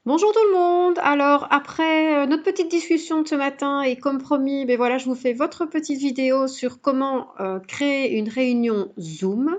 Bonjour tout le monde. Alors après notre petite discussion de ce matin et comme promis, ben voilà, je vous fais votre petite vidéo sur comment créer une réunion Zoom,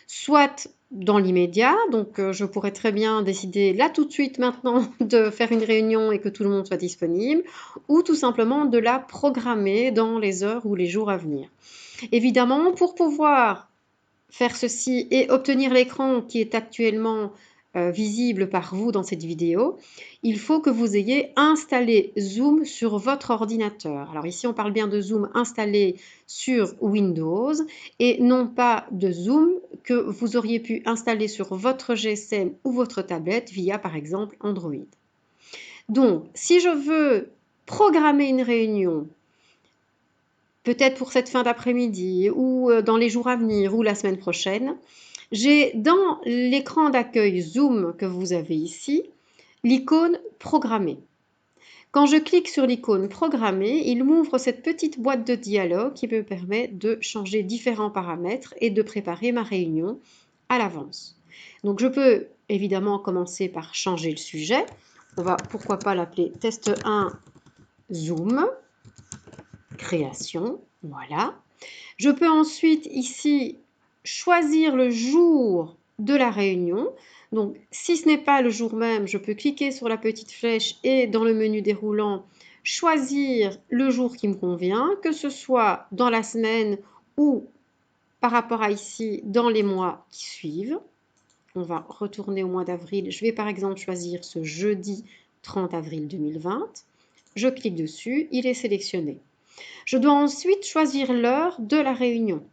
soit dans l'immédiat, donc je pourrais très bien décider là tout de suite maintenant de faire une réunion et que tout le monde soit disponible, ou tout simplement de la programmer dans les heures ou les jours à venir. Évidemment, pour pouvoir faire ceci et obtenir l'écran qui est actuellement visible par vous dans cette vidéo, il faut que vous ayez installé Zoom sur votre ordinateur. Alors ici, on parle bien de Zoom installé sur Windows et non pas de Zoom que vous auriez pu installer sur votre GSM ou votre tablette via par exemple Android. Donc, si je veux programmer une réunion, peut-être pour cette fin d'après-midi ou dans les jours à venir ou la semaine prochaine, j'ai dans l'écran d'accueil Zoom que vous avez ici, l'icône programmer. Quand je clique sur l'icône programmer, il m'ouvre cette petite boîte de dialogue qui me permet de changer différents paramètres et de préparer ma réunion à l'avance. Donc je peux évidemment commencer par changer le sujet. On va pourquoi pas l'appeler test 1 Zoom, création, voilà. Je peux ensuite ici choisir le jour de la réunion. Donc, si ce n'est pas le jour même, je peux cliquer sur la petite flèche et dans le menu déroulant, choisir le jour qui me convient, que ce soit dans la semaine ou par rapport à ici, dans les mois qui suivent. On va retourner au mois d'avril. Je vais par exemple choisir ce jeudi 30 avril 2020. Je clique dessus, il est sélectionné. Je dois ensuite choisir l'heure de la réunion.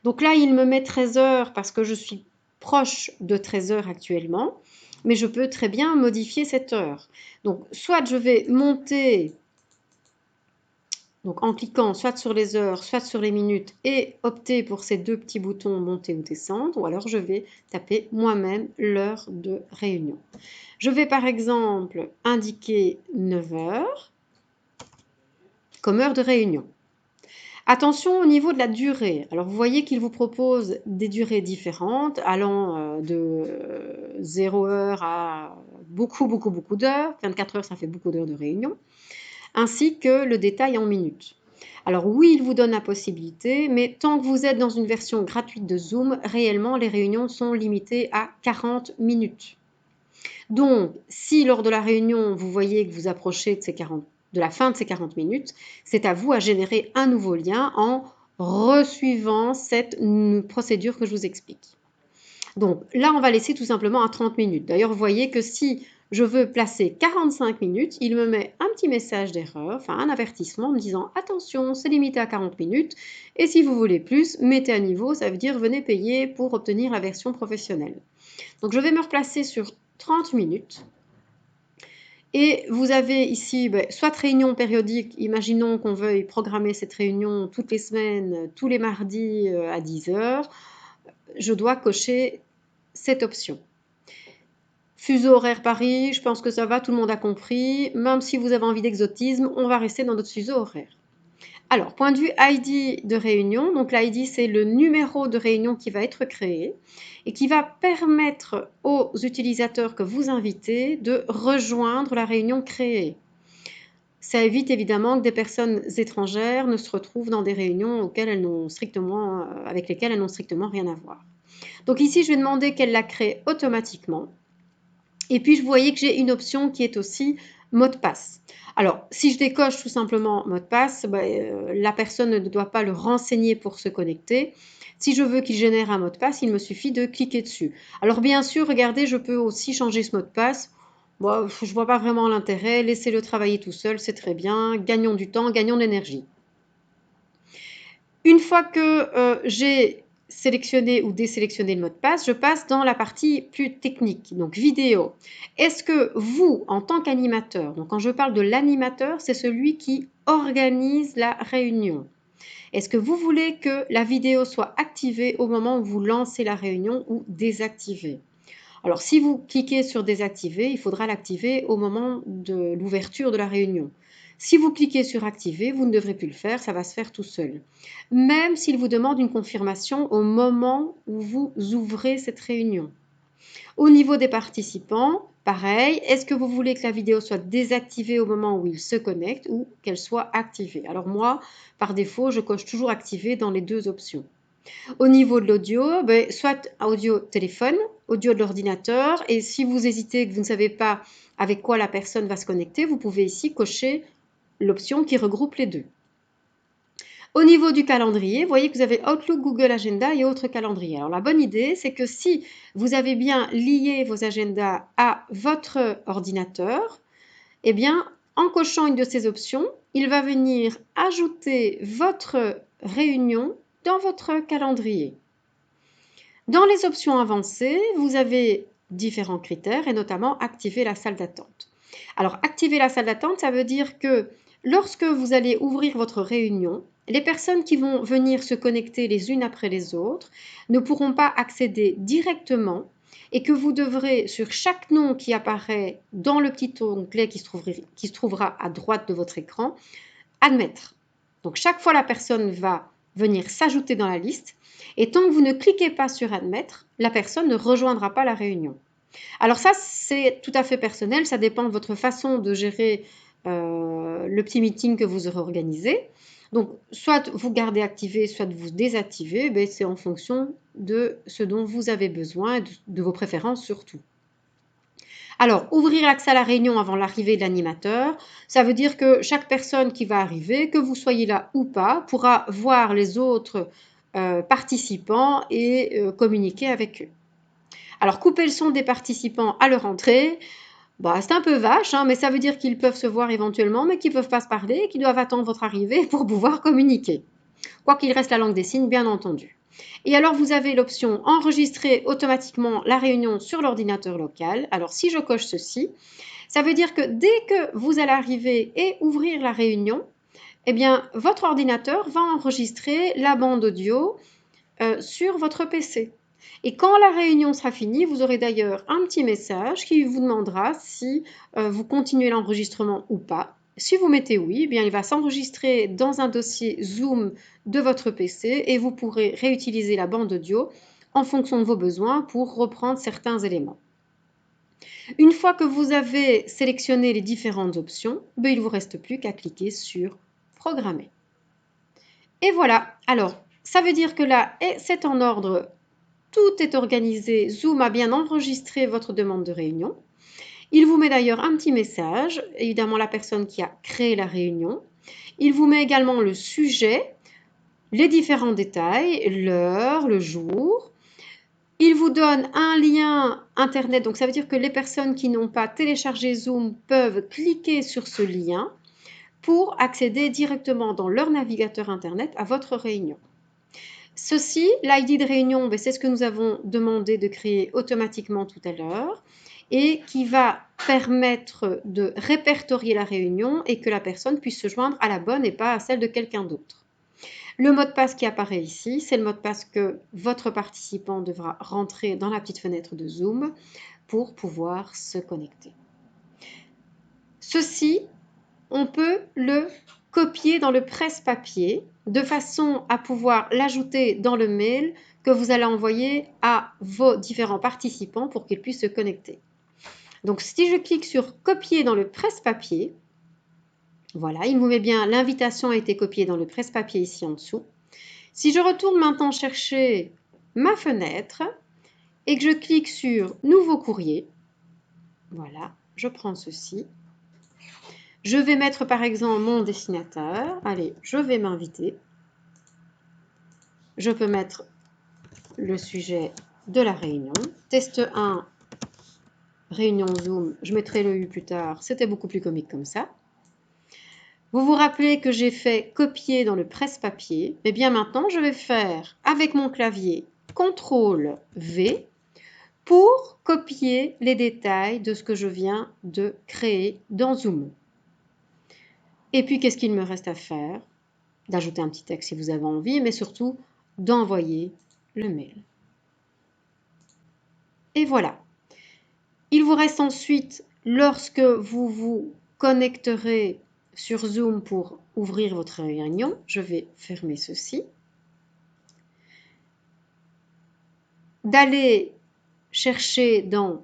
Donc là, il me met 13 heures parce que je suis proche de 13 heures actuellement, mais je peux très bien modifier cette heure. Donc, soit je vais monter, donc en cliquant soit sur les heures, soit sur les minutes et opter pour ces deux petits boutons monter ou descendre, ou alors je vais taper moi-même l'heure de réunion. Je vais par exemple indiquer 9 heures comme heure de réunion. Attention au niveau de la durée. Alors, vous voyez qu'il vous propose des durées différentes, allant de 0 heure à beaucoup d'heures. 24 heures, ça fait beaucoup d'heures de réunion, ainsi que le détail en minutes. Alors oui, il vous donne la possibilité, mais tant que vous êtes dans une version gratuite de Zoom, réellement, les réunions sont limitées à 40 minutes. Donc, si lors de la réunion, vous voyez que vous approchez de la fin de ces 40 minutes, c'est à vous à générer un nouveau lien en resuivant cette procédure que je vous explique. Donc là, on va laisser tout simplement à 30 minutes. D'ailleurs, vous voyez que si je veux placer 45 minutes, il me met un petit message d'erreur, enfin un avertissement me disant attention, c'est limité à 40 minutes et si vous voulez plus, mettez à niveau, ça veut dire venez payer pour obtenir la version professionnelle. Donc je vais me replacer sur 30 minutes. Et vous avez ici soit réunion périodique, imaginons qu'on veuille programmer cette réunion toutes les semaines, tous les mardis à 10 heures, je dois cocher cette option. Fuseau horaire Paris, je pense que ça va, tout le monde a compris. Même si vous avez envie d'exotisme, on va rester dans notre fuseau horaire. Alors, point de vue ID de réunion, donc l'ID c'est le numéro de réunion qui va être créé et qui va permettre aux utilisateurs que vous invitez de rejoindre la réunion créée. Ça évite évidemment que des personnes étrangères ne se retrouvent dans des réunions avec lesquelles elles n'ont strictement rien à voir. Donc ici, je vais demander qu'elle la crée automatiquement. Et puis, vous voyez que j'ai une option qui est aussi mot de passe. Alors, si je décoche tout simplement mot de passe, la personne ne doit pas le renseigner pour se connecter. Si je veux qu'il génère un mot de passe, il me suffit de cliquer dessus. Alors, bien sûr, regardez, je peux aussi changer ce mot de passe. Bon, je ne vois pas vraiment l'intérêt. Laissez-le travailler tout seul, c'est très bien. Gagnons du temps, gagnons de l'énergie. Une fois que j'ai sélectionné ou désélectionné le mot de passe, je passe dans la partie plus technique, donc vidéo. Est-ce que vous, en tant qu'animateur, donc quand je parle de l'animateur, c'est celui qui organise la réunion. Est-ce que vous voulez que la vidéo soit activée au moment où vous lancez la réunion ou désactivée? Alors, si vous cliquez sur désactiver, il faudra l'activer au moment de l'ouverture de la réunion. Si vous cliquez sur activer, vous ne devrez plus le faire, ça va se faire tout seul. Même s'il vous demande une confirmation au moment où vous ouvrez cette réunion. Au niveau des participants, pareil, est-ce que vous voulez que la vidéo soit désactivée au moment où ils se connectent ou qu'elle soit activée? Alors moi, par défaut, je coche toujours activer dans les deux options. Au niveau de l'audio, ben, soit audio téléphone, audio de l'ordinateur, et si vous hésitez, que vous ne savez pas avec quoi la personne va se connecter, vous pouvez ici cocher l'option qui regroupe les deux. Au niveau du calendrier, vous voyez que vous avez Outlook, Google Agenda et autres calendriers. Alors la bonne idée, c'est que si vous avez bien lié vos agendas à votre ordinateur, eh bien, en cochant une de ces options, il va venir ajouter votre réunion dans votre calendrier. Dans les options avancées, vous avez différents critères et notamment activer la salle d'attente. Alors, activer la salle d'attente, ça veut dire que lorsque vous allez ouvrir votre réunion, les personnes qui vont venir se connecter les unes après les autres ne pourront pas accéder directement et que vous devrez, sur chaque nom qui apparaît dans le petit onglet qui se trouvera à droite de votre écran, admettre. Donc, chaque fois, la personne va venir s'ajouter dans la liste et tant que vous ne cliquez pas sur admettre, la personne ne rejoindra pas la réunion. Alors ça, c'est tout à fait personnel, ça dépend de votre façon de gérer le petit meeting que vous aurez organisé. Donc, soit vous gardez activé, soit vous désactivez, ben, c'est en fonction de ce dont vous avez besoin et de vos préférences surtout. Alors, ouvrir l'accès à la réunion avant l'arrivée de l'animateur, ça veut dire que chaque personne qui va arriver, que vous soyez là ou pas, pourra voir les autres participants et communiquer avec eux. Alors, couper le son des participants à leur entrée, bah, c'est un peu vache, hein, mais ça veut dire qu'ils peuvent se voir éventuellement, mais qu'ils ne peuvent pas se parler et qu'ils doivent attendre votre arrivée pour pouvoir communiquer. Quoi qu'il reste la langue des signes, bien entendu. Et alors, vous avez l'option enregistrer automatiquement la réunion sur l'ordinateur local. Alors, si je coche ceci, ça veut dire que dès que vous allez arriver et ouvrir la réunion, eh bien, votre ordinateur va enregistrer la bande audio sur votre PC. Et quand la réunion sera finie, vous aurez d'ailleurs un petit message qui vous demandera si vous continuez l'enregistrement ou pas. Si vous mettez oui, eh bien, il va s'enregistrer dans un dossier Zoom de votre PC et vous pourrez réutiliser la bande audio en fonction de vos besoins pour reprendre certains éléments. Une fois que vous avez sélectionné les différentes options, ben, il ne vous reste plus qu'à cliquer sur Programmer. Et voilà, alors ça veut dire que là, c'est en ordre, tout est organisé, Zoom a bien enregistré votre demande de réunion. Il vous met d'ailleurs un petit message, évidemment la personne qui a créé la réunion. Il vous met également le sujet, les différents détails, l'heure, le jour. Il vous donne un lien internet, donc ça veut dire que les personnes qui n'ont pas téléchargé Zoom peuvent cliquer sur ce lien pour accéder directement dans leur navigateur internet à votre réunion. Ceci, l'ID de réunion, c'est ce que nous avons demandé de créer automatiquement tout à l'heure et qui va permettre de répertorier la réunion et que la personne puisse se joindre à la bonne et pas à celle de quelqu'un d'autre. Le mot de passe qui apparaît ici, c'est le mot de passe que votre participant devra rentrer dans la petite fenêtre de Zoom pour pouvoir se connecter. Ceci, on peut le copier dans le presse-papier de façon à pouvoir l'ajouter dans le mail que vous allez envoyer à vos différents participants pour qu'ils puissent se connecter. Donc, si je clique sur copier dans le presse-papier, voilà, il vous met bien l'invitation a été copiée dans le presse-papier ici en dessous. Si je retourne maintenant chercher ma fenêtre et que je clique sur nouveau courrier, voilà, je prends ceci. Je vais mettre par exemple mon destinataire. Allez, je vais m'inviter. Je peux mettre le sujet de la réunion. Test 1, réunion Zoom. Je mettrai le U plus tard. C'était beaucoup plus comique comme ça. Vous vous rappelez que j'ai fait copier dans le presse-papier. Eh bien maintenant, je vais faire avec mon clavier CTRL-V pour copier les détails de ce que je viens de créer dans Zoom. Et puis, qu'est-ce qu'il me reste à faire? D'ajouter un petit texte si vous avez envie, mais surtout d'envoyer le mail. Et voilà. Il vous reste ensuite, lorsque vous vous connecterez sur Zoom pour ouvrir votre réunion, je vais fermer ceci, d'aller chercher dans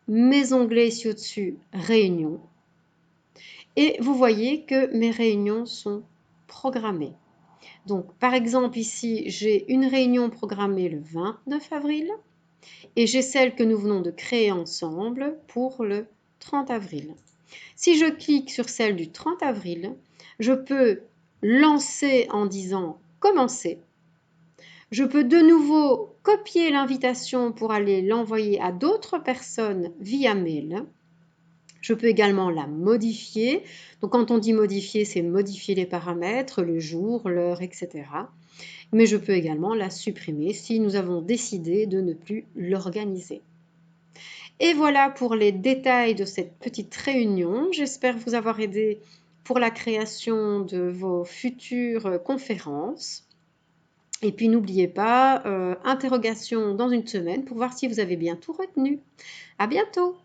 mes onglets ici au-dessus, réunion. Et vous voyez que mes réunions sont programmées. Donc, par exemple, ici, j'ai une réunion programmée le 29 avril et j'ai celle que nous venons de créer ensemble pour le 30 avril. Si je clique sur celle du 30 avril, je peux lancer en disant « Commencer ». Je peux de nouveau copier l'invitation pour aller l'envoyer à d'autres personnes via mail. Je peux également la modifier. Donc, quand on dit modifier, c'est modifier les paramètres, le jour, l'heure, etc. Mais je peux également la supprimer si nous avons décidé de ne plus l'organiser. Et voilà pour les détails de cette petite réunion. J'espère vous avoir aidé pour la création de vos futures conférences. Et puis n'oubliez pas, interrogation dans une semaine pour voir si vous avez bien tout retenu. À bientôt!